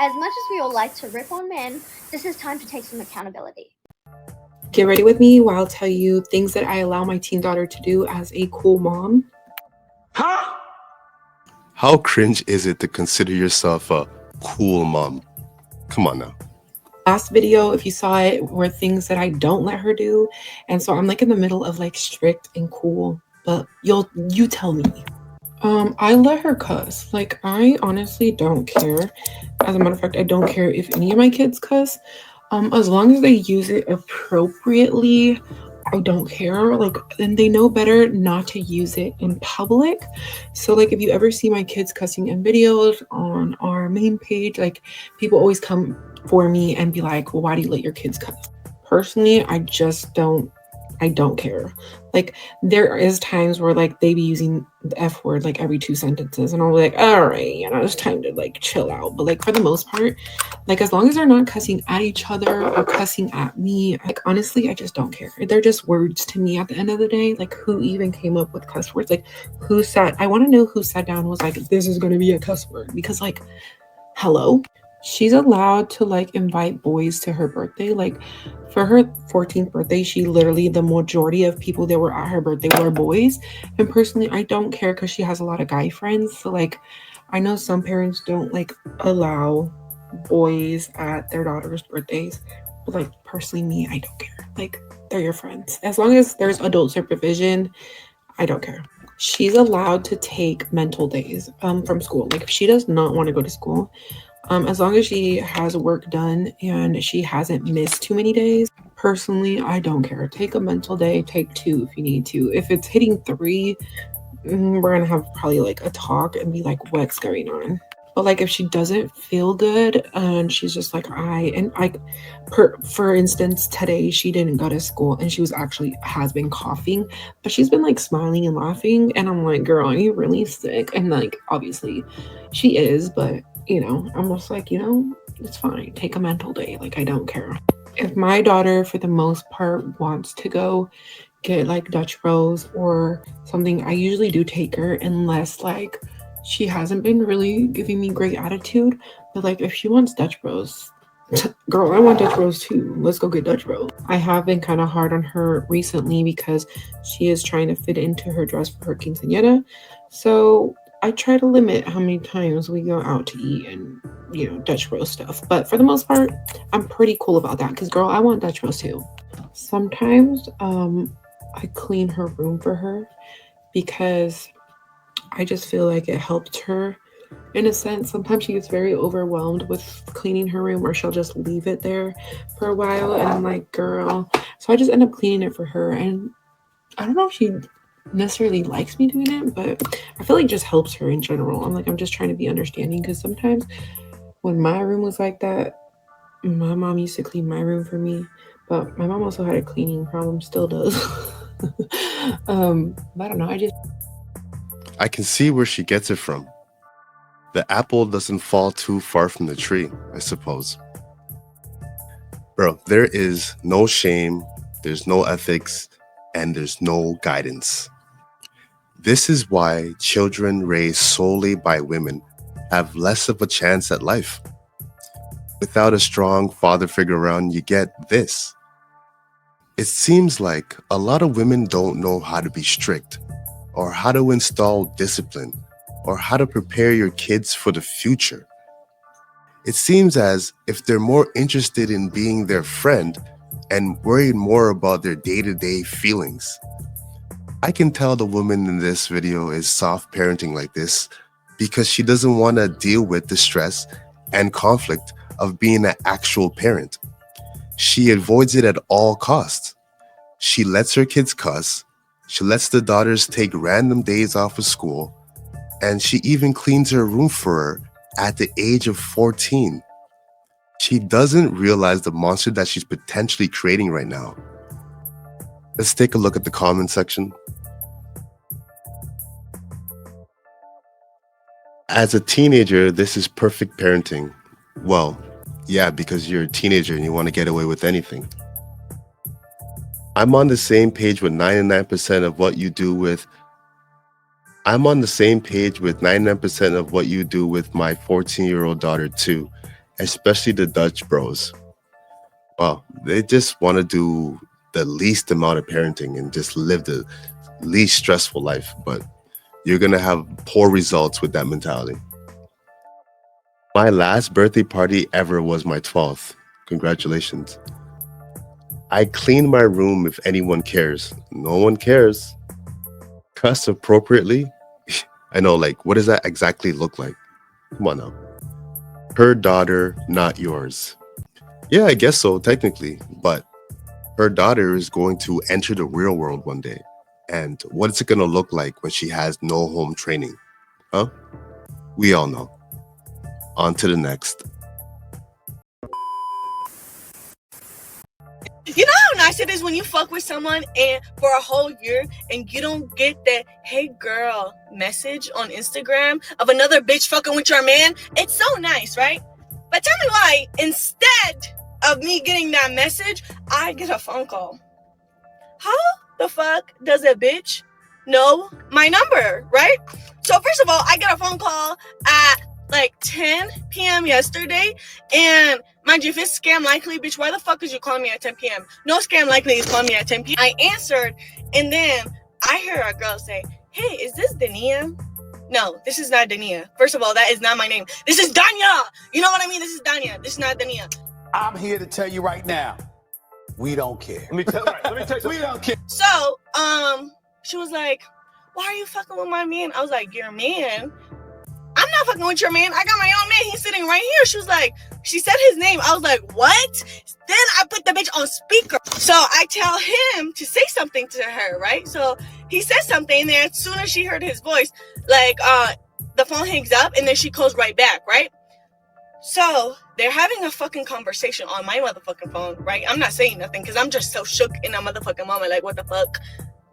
As much as we all like to rip on men, this is time to take some accountability. Get ready with me while I'll tell you things that I allow my teen daughter to do as a cool mom. Huh? How cringe is it to consider yourself a cool mom? Come on now. Last video, if you saw it, were things that I don't let her do. And so I'm like in the middle of like strict and cool, but you tell me. I let her cuss. Like, I honestly don't care. As a matter of fact, I don't care if any of my kids cuss. As long as they use it appropriately, I don't care. Like, and they know better not to use it in public. So, like, if you ever see my kids cussing in videos on our main page, like, people always come for me and be like, well, why do you let your kids cuss? Personally, I don't care. Like, there is times where like they be using the F word like every 2 sentences, and I'll be like, all right, it's time to like chill out. But like for the most part, like as long as they're not cussing at each other or cussing at me, like honestly, I just don't care. They're just words to me at the end of the day. Like, who even came up with cuss words? Like, I want to know who sat down and was like, this is going to be a cuss word, because like, hello. She's allowed to like invite boys to her birthday. Like, for her 14th birthday, the majority of people that were at her birthday were boys. And personally, I don't care because she has a lot of guy friends. So like, I know some parents don't like allow boys at their daughter's birthdays. But like, personally, me, I don't care. Like, they're your friends. As long as there's adult supervision, I don't care. She's allowed to take mental days from school. Like, if she does not want to go to school, as long as she has work done and she hasn't missed too many days, personally, I don't care. Take a mental day, take 2 if you need to. If it's hitting 3, we're gonna have probably like a talk and be like, what's going on? But like, if she doesn't feel good and she's just like, for instance, today she didn't go to school and she has been coughing, but she's been like smiling and laughing. And I'm like, girl, are you really sick? And like, obviously she is, but I'm just like, it's fine. Take a mental day. Like, I don't care. If my daughter, for the most part, wants to go get like Dutch Bros or something, I usually do take her, unless like she hasn't been really giving me great attitude. But like, if she wants Dutch Bros, girl, I want Dutch Bros too. Let's go get Dutch Bros. I have been kind of hard on her recently because she is trying to fit into her dress for her quinceañera. So I try to limit how many times we go out to eat and, Dutch Bros stuff. But for the most part, I'm pretty cool about that because, girl, I want Dutch Bros too. Sometimes I clean her room for her because I just feel like it helps her in a sense. Sometimes she gets very overwhelmed with cleaning her room, or she'll just leave it there for a while. And I'm like, girl. So I just end up cleaning it for her. And I don't know if she necessarily likes me doing it, but I feel like it just helps her in general. I'm just trying to be understanding, because sometimes when my room was like that, my mom used to clean my room for me, but my mom also had a cleaning problem, still does. I don't know, I can see where she gets it from. The apple doesn't fall too far from the tree, I suppose. Bro, there is no shame, there's no ethics, and there's no guidance. This is why children raised solely by women have less of a chance at life. Without a strong father figure around, you get this. It seems like a lot of women don't know how to be strict, or how to install discipline, or how to prepare your kids for the future. It seems as if they're more interested in being their friend and worried more about their day-to-day feelings. I can tell the woman in this video is soft parenting like this because she doesn't want to deal with the stress and conflict of being an actual parent. She avoids it at all costs. She lets her kids cuss, she lets the daughters take random days off of school, and she even cleans her room for her at the age of 14. She doesn't realize the monster that she's potentially creating right now. Let's take a look at the comment section. As a teenager, this is perfect parenting. Well, yeah, because you're a teenager and you want to get away with anything. I'm on the same page with 99% of what you do with my 14-year-old daughter too. especially the Dutch bros. Well, they just want to do the least amount of parenting and just live the least stressful life, but you're going to have poor results with that mentality. My last birthday party ever was my 12th. Congratulations. I clean my room if anyone cares. No one cares. Cuss appropriately? I know, like, what does that exactly look like? Come on now. Her daughter, not yours. Yeah, I guess so, technically. But her daughter is going to enter the real world one day. And what is it going to look like when she has no home training? Huh? We all know. On to the next. You know how nice it is when you fuck with someone and for a whole year and you don't get that "hey girl" message on Instagram of another bitch fucking with your man? It's so nice, right? But tell me why, instead of me getting that message, I get a phone call. How the fuck does a bitch know my number, right? So first of all, I get a phone call at like 10 p.m. yesterday, and mind you, if it's scam likely, bitch, why the fuck is you calling me at 10 p.m.? No scam likely is calling me at 10 p.m. I answered, and then I hear a girl say, "Hey, is this Dania?" No, this is not Dania. First of all, that is not my name. This is Danya. You know what I mean? This is Danya. This is not Dania. I'm here to tell you right now, we don't care. Let me tell you, we don't care. So, she was like, "Why are you fucking with my man?" I was like, "Your man? I'm not fucking with your man. I got my own man. He's sitting right here." She was like, she said his name. I was like, "What?" Then I put the bitch on speaker. So I tell him to say something to her, right? So he says something, and then as soon as she heard his voice, like, the phone hangs up, and then she calls right back, right? So they're having a fucking conversation on my motherfucking phone, right? I'm not saying nothing because I'm just so shook in a motherfucking moment. Like, what the fuck?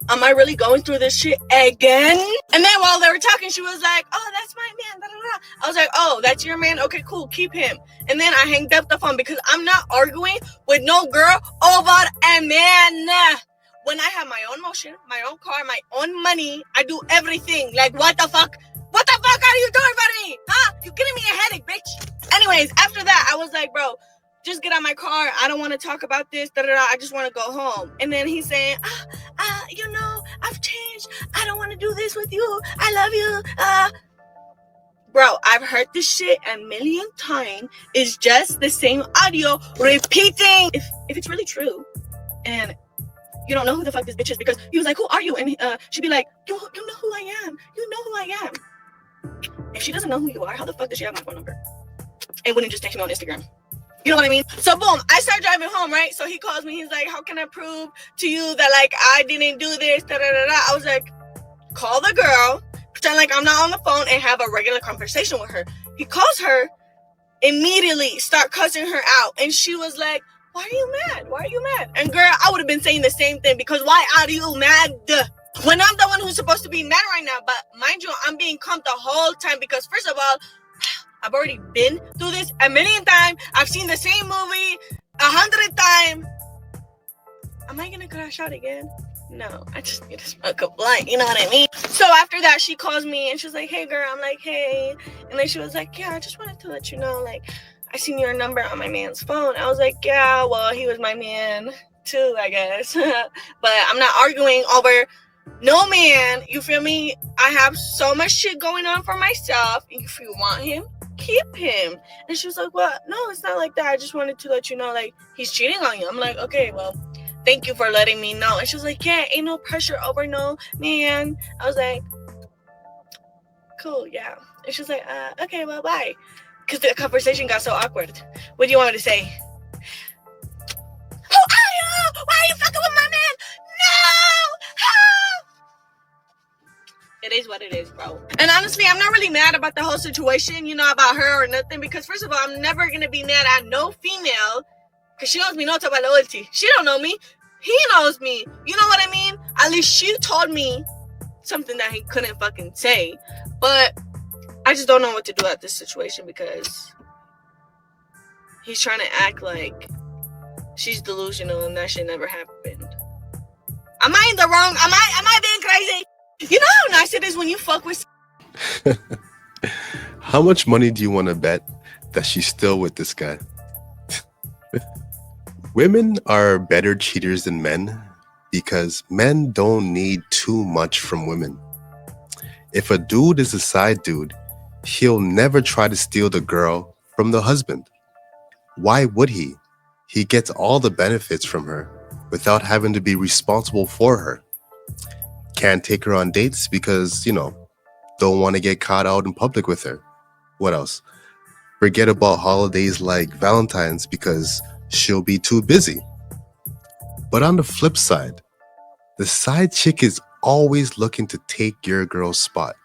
Am I really going through this shit again? And then while they were talking, she was like, "Oh, that's my man." Da, da, da. I was like, "Oh, that's your man? Okay, cool. Keep him." And then I hanged up the phone because I'm not arguing with no girl over a man. When I have my own motion, my own car, my own money, I do everything. Like, what the fuck? What the fuck are you doing for me? Huh? You giving me a headache, bitch. Anyways, after that, I was like, "Bro, just get out my car. I don't want to talk about this. Da, da, da. I just want to go home." And then he's saying, "You know, I've changed. I don't want to do this with you. I love you." Bro, I've heard this shit a million times. It's just the same audio repeating. If it's really true, and you don't know who the fuck this bitch is, because he was like, "Who are you?" And she'd be like, you know who I am. You know who I am. If she doesn't know who you are, how the fuck does she have my phone number? And wouldn't just text me on Instagram? You know what I mean? So boom, I start driving home, right? So he calls me. He's like, "How can I prove to you that, like, I didn't do this?" Da, da, da, da. I was like, "Call the girl, pretend like I'm not on the phone, and have a regular conversation with her." He calls her, immediately start cussing her out. And she was like, "Why are you mad? Why are you mad?" And girl, I would have been saying the same thing, because why are you mad? When I'm the one who's supposed to be mad right now. But mind you, I'm being calm the whole time, because first of all, I've already been through this a million times. I've seen the same movie 100 times. Am I gonna crash out again? No, I just need to smoke a blunt. You know what I mean? So after that, she calls me and she's like, "Hey girl." I'm like, "Hey." And then she was like, "Yeah, I just wanted to let you know, like, I seen your number on my man's phone." I was like, "Yeah, well, he was my man too, I guess." But I'm not arguing over no man. You feel me? I have so much shit going on for myself. If you want him, keep him. And she was like, "Well, no, it's not like that. I just wanted to let you know, like, he's cheating on you." I'm like, "Okay, well, thank you for letting me know." And she was like, "Yeah, ain't no pressure over no man." I was like, "Cool, yeah." And she was like, "Okay, well, bye." Because the conversation got so awkward. What do you want me to say? "Who are you? Why are you fucking with my man? No! Help!" It is what it is, bro. And honestly, I'm not really mad about the whole situation, you know, about her or nothing. Because first of all, I'm never going to be mad at no female. Because she knows me not about loyalty. She don't know me. He knows me. You know what I mean? At least she told me something that he couldn't fucking say. But I just don't know what to do at this situation, because he's trying to act like she's delusional and that shit never happened. Am I in the wrong? Am I being crazy? You know how nice it is when you fuck with... How much money do you want to bet that she's still with this guy. Women are better cheaters than men because men don't need too much from women. If a dude is a side dude, he'll never try to steal the girl from the husband. Why would he? He gets all the benefits from her without having to be responsible for her. Can't take her on dates because, don't want to get caught out in public with her. What else? Forget about holidays like Valentine's because she'll be too busy. But on the flip side, the side chick is always looking to take your girl's spot.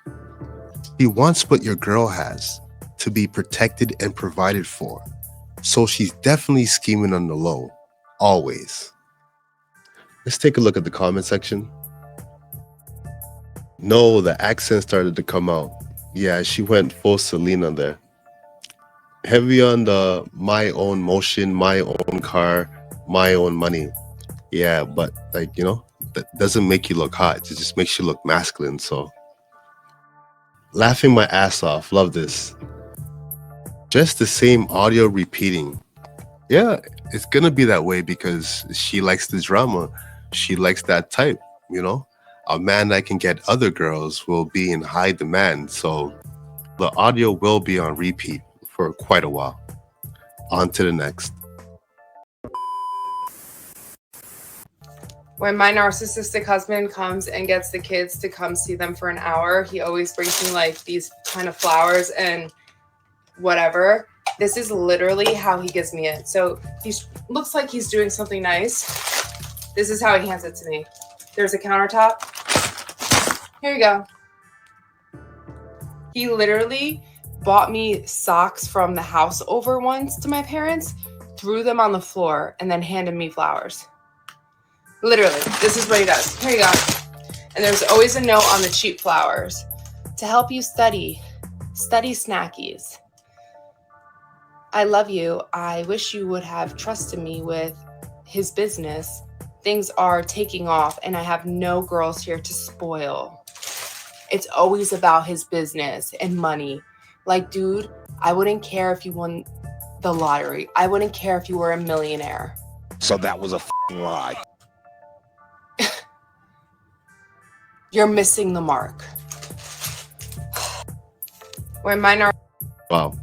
She wants what your girl has, to be protected and provided for. So she's definitely scheming on the low, always. Let's take a look at the comment section. No, the accent started to come out. Yeah, she went full Selena there. Heavy on the my own motion, my own car, my own money. Yeah, but that doesn't make you look hot. It just makes you look masculine. So laughing my ass off. Love this. Just the same audio repeating. Yeah, it's gonna be that way because she likes the drama. She likes that type, A man that can get other girls will be in high demand. So the audio will be on repeat for quite a while. On to the next. When my narcissistic husband comes and gets the kids to come see them for an hour, he always brings me like these kind of flowers and whatever. This is literally how he gives me it. So he looks like he's doing something nice. This is how he hands it to me. There's a countertop. Here you go. He literally bought me socks from the house over once to my parents, threw them on the floor, and then handed me flowers. Literally, this is what he does. Here you go. And there's always a note on the cheap flowers. To help you study snackies. I love you. I wish you would have trusted me with his business. Things are taking off and I have no girls here to spoil. It's always about his business and money. Like, dude, I wouldn't care if you won the lottery. I wouldn't care if you were a millionaire. So that was a lie. You're missing the mark. Wow.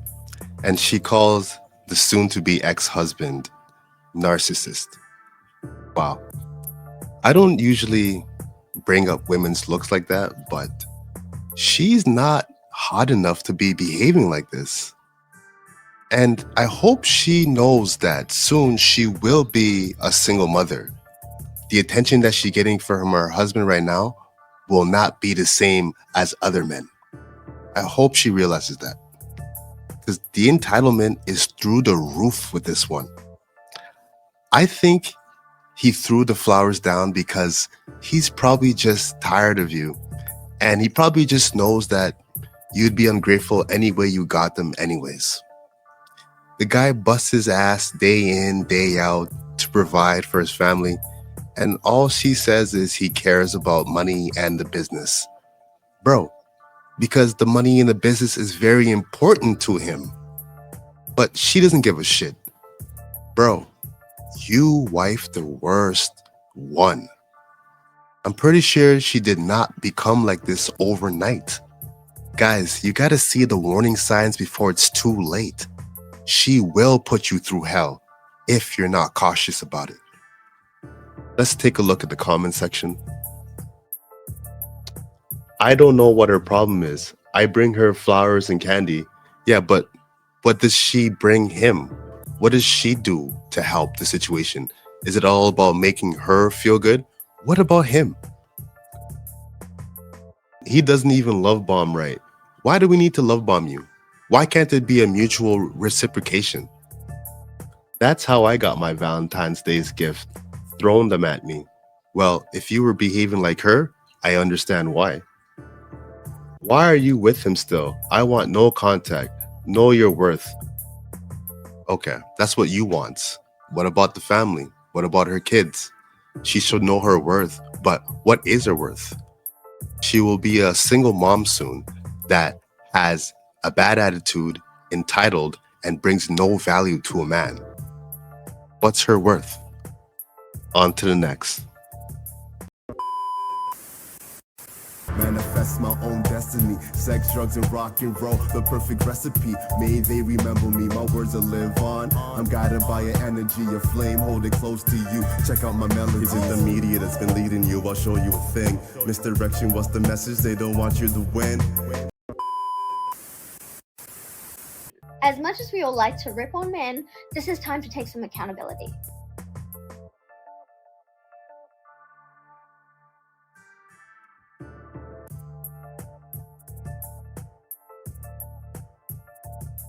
And she calls the soon-to-be ex-husband narcissist. Wow. I don't usually bring up women's looks like that, but she's not hot enough to be behaving like this. And I hope she knows that soon she will be a single mother. The attention that she's getting from her husband right now will not be the same as other men. I hope she realizes that. Because the entitlement is through the roof with this one. I think he threw the flowers down because he's probably just tired of you. And he probably just knows that you'd be ungrateful any way you got them anyways. The guy busts his ass day in, day out to provide for his family. And all she says is he cares about money and the business. Bro, because the money and the business is very important to him. But she doesn't give a shit. Bro, you wife the worst one. I'm pretty sure she did not become like this overnight. Guys, you gotta see the warning signs before it's too late. She will put you through hell if you're not cautious about it. Let's take a look at the comment section. I don't know what her problem is. I bring her flowers and candy. Yeah, but what does she bring him? What does she do to help the situation? Is it all about making her feel good? What about him? He doesn't even love bomb right. Why do we need to love bomb you? Why can't it be a mutual reciprocation? That's how I got my Valentine's Day's gift. Thrown them at me. Well, if you were behaving like her, I understand why. Why are you with him still? I want no contact. Know your worth. Okay, that's what you want. What about the family? What about her kids? She should know her worth. But what is her worth? She will be a single mom soon that has a bad attitude, entitled, and brings no value to a man. What's her worth? On to the next. Manifest my own destiny. Sex, drugs, and rock and roll, the perfect recipe. May they remember me, my words will live on. I'm guided by an energy, a flame, hold it close to you. Check out my melodies. Is it the media that's been leading you? I'll show you a thing. Misdirection, what's the message? They don't want you to win. As much as we all like to rip on men, this is time to take some accountability.